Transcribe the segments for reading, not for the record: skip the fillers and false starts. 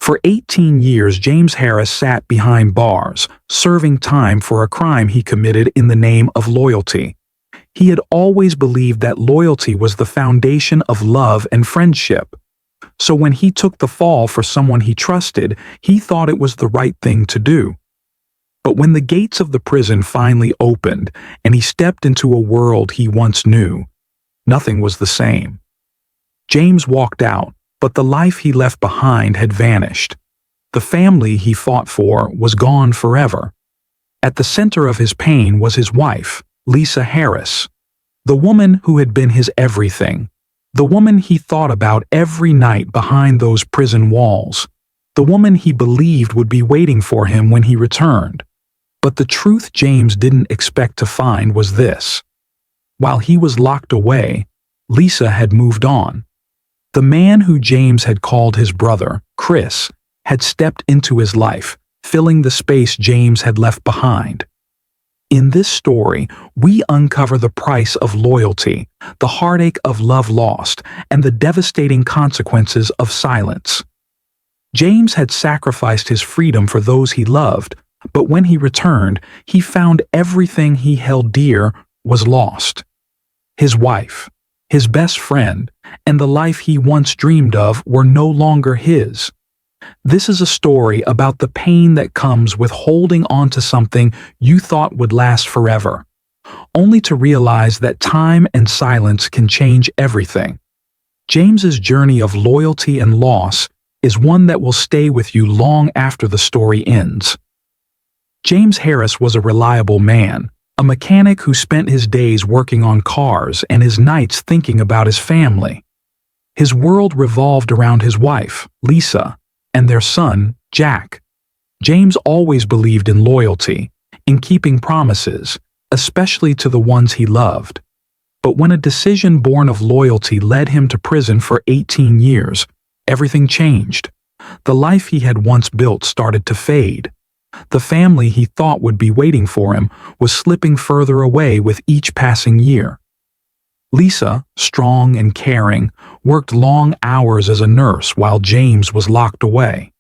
For 18 years, James Harris sat behind bars, serving time for a crime he committed in the name of loyalty. He had always believed that loyalty was the foundation of love and friendship. So when he took the fall for someone he trusted, he thought it was the right thing to do. But when the gates of the prison finally opened and he stepped into a world he once knew, nothing was the same. James walked out, but the life he left behind had vanished. The family he fought for was gone forever. At the center of his pain was his wife, Lisa Harris, the woman who had been his everything, the woman he thought about every night behind those prison walls, the woman he believed would be waiting for him when he returned. But the truth James didn't expect to find was this. While he was locked away, Lisa had moved on. The man who James had called his brother, Chris, had stepped into his life, filling the space James had left behind. In this story, we uncover the price of loyalty, the heartache of love lost, and the devastating consequences of silence. James had sacrificed his freedom for those he loved, but when he returned, he found everything he held dear was lost. His wife, his best friend, and the life he once dreamed of were no longer his. This is a story about the pain that comes with holding on to something you thought would last forever, only to realize that time and silence can change everything. James's journey of loyalty and loss is one that will stay with you long after the story ends. James Harris was a reliable man, a mechanic who spent his days working on cars and his nights thinking about his family. His world revolved around his wife, Lisa, and their son, Jack. James always believed in loyalty, in keeping promises, especially to the ones he loved. But when a decision born of loyalty led him to prison for 18 years, everything changed. The life he had once built started to fade. The family he thought would be waiting for him was slipping further away with each passing year. Lisa, strong and caring, worked long hours as a nurse while James was locked away.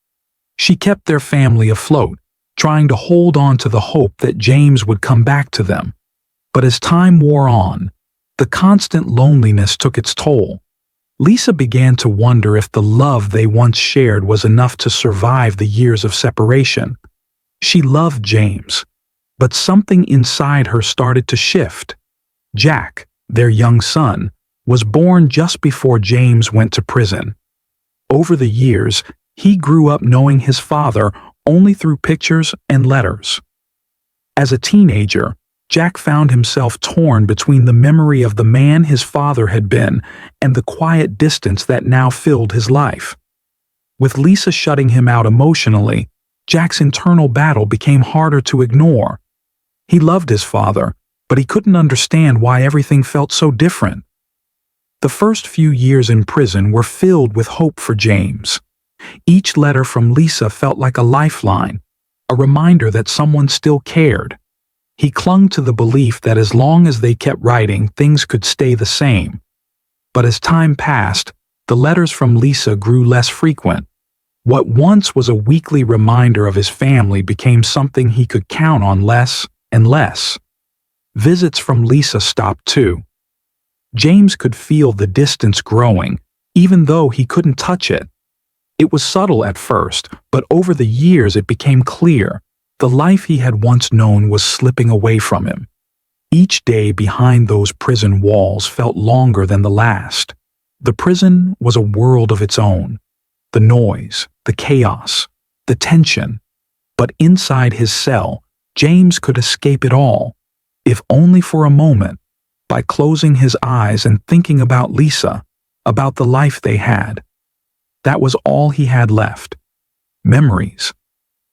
She kept their family afloat, trying to hold on to the hope that James would come back to them. But as time wore on, the constant loneliness took its toll. Lisa began to wonder if the love they once shared was enough to survive the years of separation. She loved James, but something inside her started to shift. Jack, their young son, was born just before James went to prison. Over the years, he grew up knowing his father only through pictures and letters. As a teenager, Jack found himself torn between the memory of the man his father had been and the quiet distance that now filled his life. With Lisa shutting him out emotionally, Jack's internal battle became harder to ignore. He loved his father, but he couldn't understand why everything felt so different. The first few years in prison were filled with hope for James. Each letter from Lisa felt like a lifeline, a reminder that someone still cared. He clung to the belief that as long as they kept writing, things could stay the same. But as time passed, the letters from Lisa grew less frequent. What once was a weekly reminder of his family became something he could count on less and less. Visits from Lisa stopped too. James could feel the distance growing, even though he couldn't touch it. It was subtle at first, but over the years it became clear. The life he had once known was slipping away from him. Each day behind those prison walls felt longer than the last. The prison was a world of its own. The noise, the chaos, the tension. But inside his cell, James could escape it all, if only for a moment, by closing his eyes and thinking about Lisa, about the life they had. That was all he had left. Memories.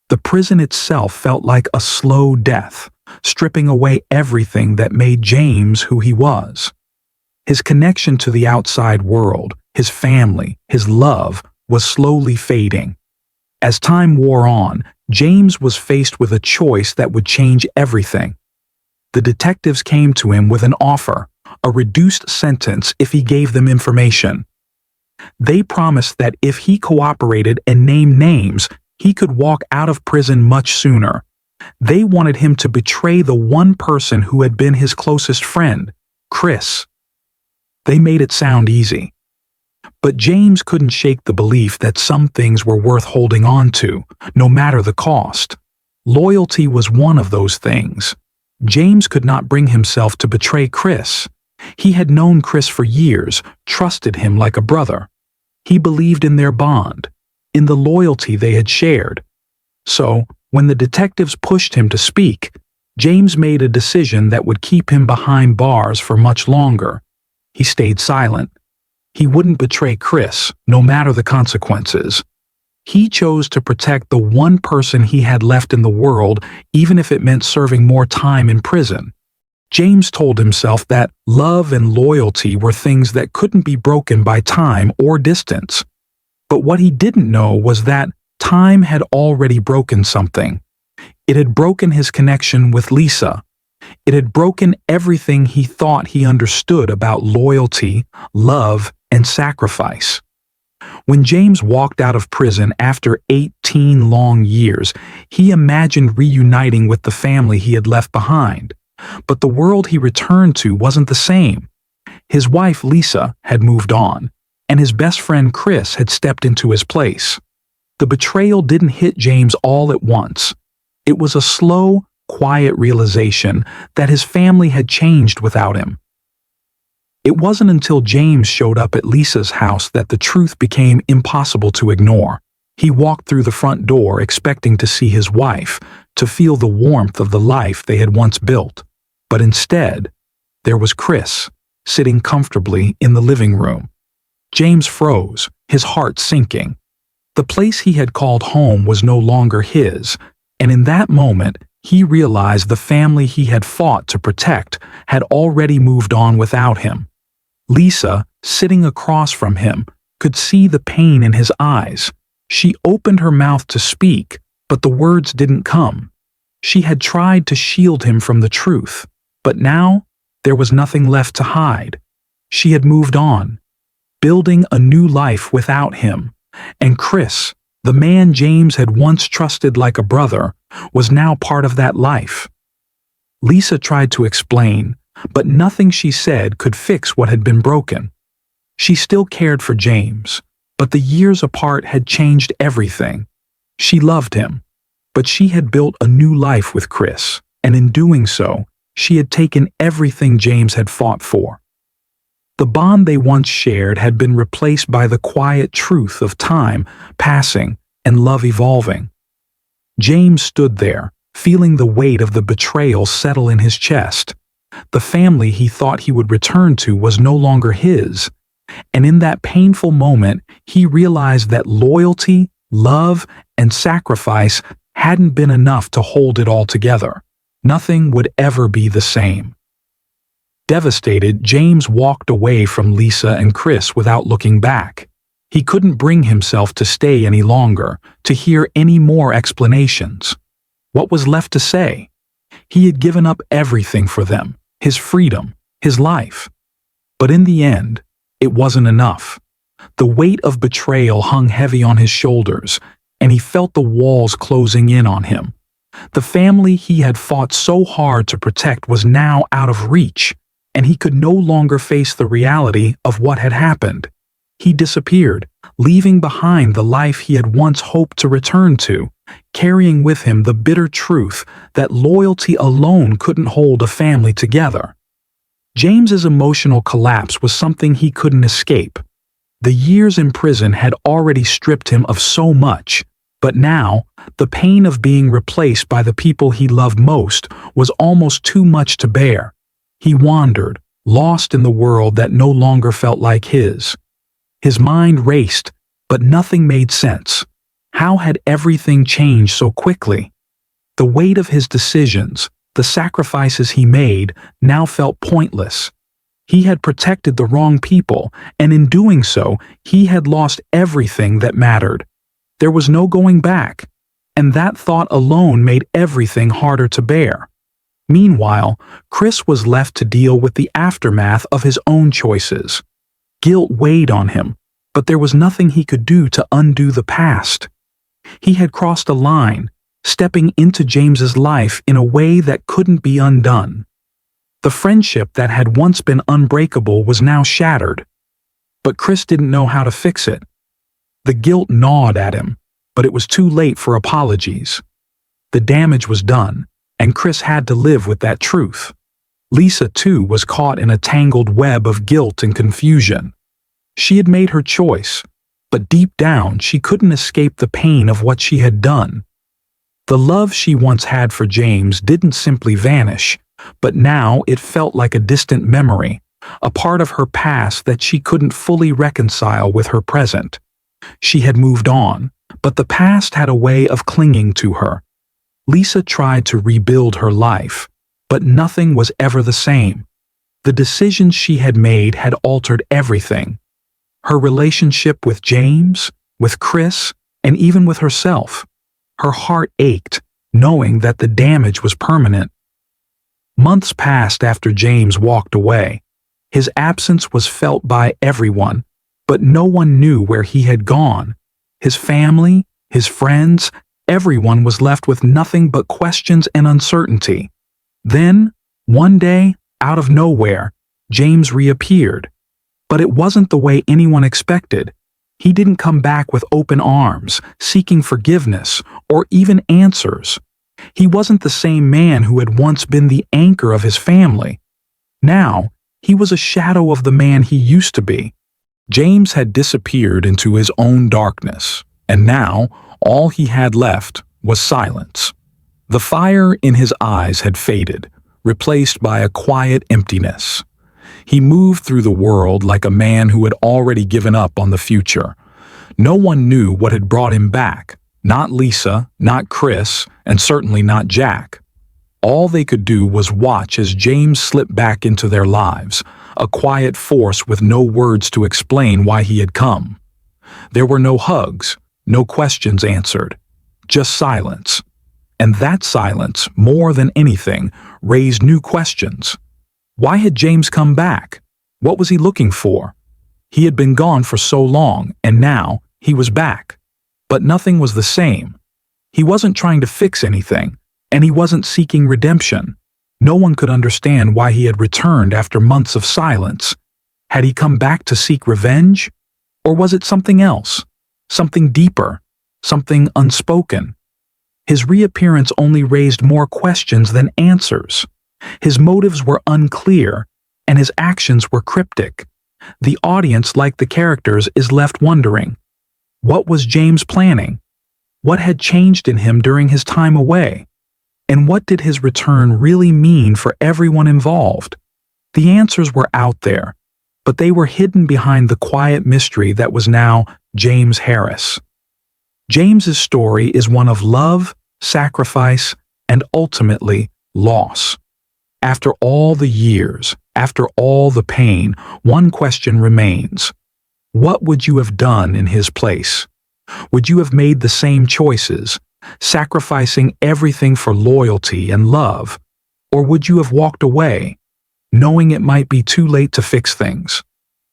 The prison itself felt like a slow death, stripping away everything that made James who he was. His connection to the outside world, his family, his love, was slowly fading. As time wore on, James was faced with a choice that would change everything. The detectives came to him with an offer, a reduced sentence if he gave them information. They promised that if he cooperated and named names, he could walk out of prison much sooner. They wanted him to betray the one person who had been his closest friend, Chris. They made it sound easy. But James couldn't shake the belief that some things were worth holding on to, no matter the cost. Loyalty was one of those things. James could not bring himself to betray Chris. He had known Chris for years, trusted him like a brother. He believed in their bond, in the loyalty they had shared. So, when the detectives pushed him to speak, James made a decision that would keep him behind bars for much longer. He stayed silent. He wouldn't betray Chris, no matter the consequences. He chose to protect the one person he had left in the world, even if it meant serving more time in prison. James told himself that love and loyalty were things that couldn't be broken by time or distance. But what he didn't know was that time had already broken something. It had broken his connection with Lisa. It had broken everything he thought he understood about loyalty, love, and sacrifice. When James walked out of prison after 18 long years, he imagined reuniting with the family he had left behind. But the world he returned to wasn't the same. His wife, Lisa, had moved on, and his best friend Chris had stepped into his place. The betrayal didn't hit James all at once. It was a slow, quiet realization that his family had changed without him. It wasn't until James showed up at Lisa's house that the truth became impossible to ignore. He walked through the front door expecting to see his wife, to feel the warmth of the life they had once built. But instead, there was Chris, sitting comfortably in the living room. James froze, his heart sinking. The place he had called home was no longer his, and in that moment, he realized the family he had fought to protect had already moved on without him. Lisa, sitting across from him, could see the pain in his eyes. She opened her mouth to speak, but the words didn't come. She had tried to shield him from the truth, but now there was nothing left to hide. She had moved on, building a new life without him, and Chris, the man James had once trusted like a brother, was now part of that life. Lisa tried to explain, but nothing she said could fix what had been broken. She still cared for James, but the years apart had changed everything. She loved him, but she had built a new life with Chris, and in doing so, she had taken everything James had fought for. The bond they once shared had been replaced by the quiet truth of time passing and love evolving. James stood there, feeling the weight of the betrayal settle in his chest. The family he thought he would return to was no longer his, and in that painful moment, he realized that loyalty, love, and sacrifice hadn't been enough to hold it all together. Nothing would ever be the same. Devastated, James walked away from Lisa and Chris without looking back. He couldn't bring himself to stay any longer, to hear any more explanations. What was left to say? He had given up everything for them, his freedom, his life. But in the end, it wasn't enough. The weight of betrayal hung heavy on his shoulders, and he felt the walls closing in on him. The family he had fought so hard to protect was now out of reach, and he could no longer face the reality of what had happened. He disappeared, leaving behind the life he had once hoped to return to, carrying with him the bitter truth that loyalty alone couldn't hold a family together. James's emotional collapse was something he couldn't escape. The years in prison had already stripped him of so much, but now, the pain of being replaced by the people he loved most was almost too much to bear. He wandered, lost in the world that no longer felt like his. His mind raced, but nothing made sense. How had everything changed so quickly? The weight of his decisions, the sacrifices he made, now felt pointless. He had protected the wrong people, and in doing so, he had lost everything that mattered. There was no going back, and that thought alone made everything harder to bear. Meanwhile, Chris was left to deal with the aftermath of his own choices. Guilt weighed on him. But there was nothing he could do to undo the past. He had crossed a line, stepping into James's life in a way that couldn't be undone. The friendship that had once been unbreakable was now shattered. But Chris didn't know how to fix it. The guilt gnawed at him, but it was too late for apologies. The damage was done, and Chris had to live with that truth. Lisa, too, was caught in a tangled web of guilt and confusion. She had made her choice, but deep down she couldn't escape the pain of what she had done. The love she once had for James didn't simply vanish, but now it felt like a distant memory, a part of her past that she couldn't fully reconcile with her present. She had moved on, but the past had a way of clinging to her. Lisa tried to rebuild her life, but nothing was ever the same. The decisions she had made had altered everything. Her relationship with James, with Chris, and even with herself. Her heart ached, knowing that the damage was permanent. Months passed after James walked away. His absence was felt by everyone, but no one knew where he had gone. His family, his friends, everyone was left with nothing but questions and uncertainty. Then, one day, out of nowhere, James reappeared. But it wasn't the way anyone expected. He didn't come back with open arms, seeking forgiveness, or even answers. He wasn't the same man who had once been the anchor of his family. Now, he was a shadow of the man he used to be. James had disappeared into his own darkness, and now all he had left was silence. The fire in his eyes had faded, replaced by a quiet emptiness. He moved through the world like a man who had already given up on the future. No one knew what had brought him back. Not Lisa, not Chris, and certainly not Jack. All they could do was watch as James slipped back into their lives, a quiet force with no words to explain why he had come. There were no hugs, no questions answered, just silence. And that silence, more than anything, raised new questions. Why had James come back? What was he looking for? He had been gone for so long, and now he was back. But nothing was the same. He wasn't trying to fix anything, and he wasn't seeking redemption. No one could understand why he had returned after months of silence. Had he come back to seek revenge? Or was it something else? Something deeper? Something unspoken? His reappearance only raised more questions than answers. His motives were unclear, and his actions were cryptic. The audience, like the characters, is left wondering, what was James planning? What had changed in him during his time away? And what did his return really mean for everyone involved? The answers were out there, but they were hidden behind the quiet mystery that was now James Harris. James's story is one of love, sacrifice, and ultimately loss. After all the years, after all the pain, one question remains. What would you have done in his place? Would you have made the same choices, sacrificing everything for loyalty and love? Or would you have walked away, knowing it might be too late to fix things?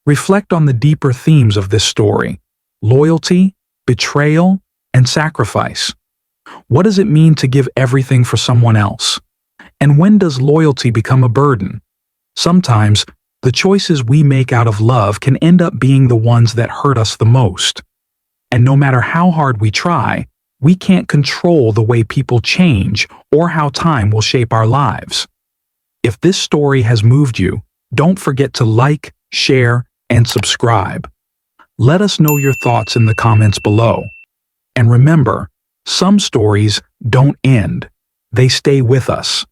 Reflect on the deeper themes of this story: loyalty, betrayal, and sacrifice. What does it mean to give everything for someone else? And when does loyalty become a burden? Sometimes, the choices we make out of love can end up being the ones that hurt us the most. And no matter how hard we try, we can't control the way people change or how time will shape our lives. If this story has moved you, don't forget to like, share, and subscribe. Let us know your thoughts in the comments below. And remember, some stories don't end. They stay with us.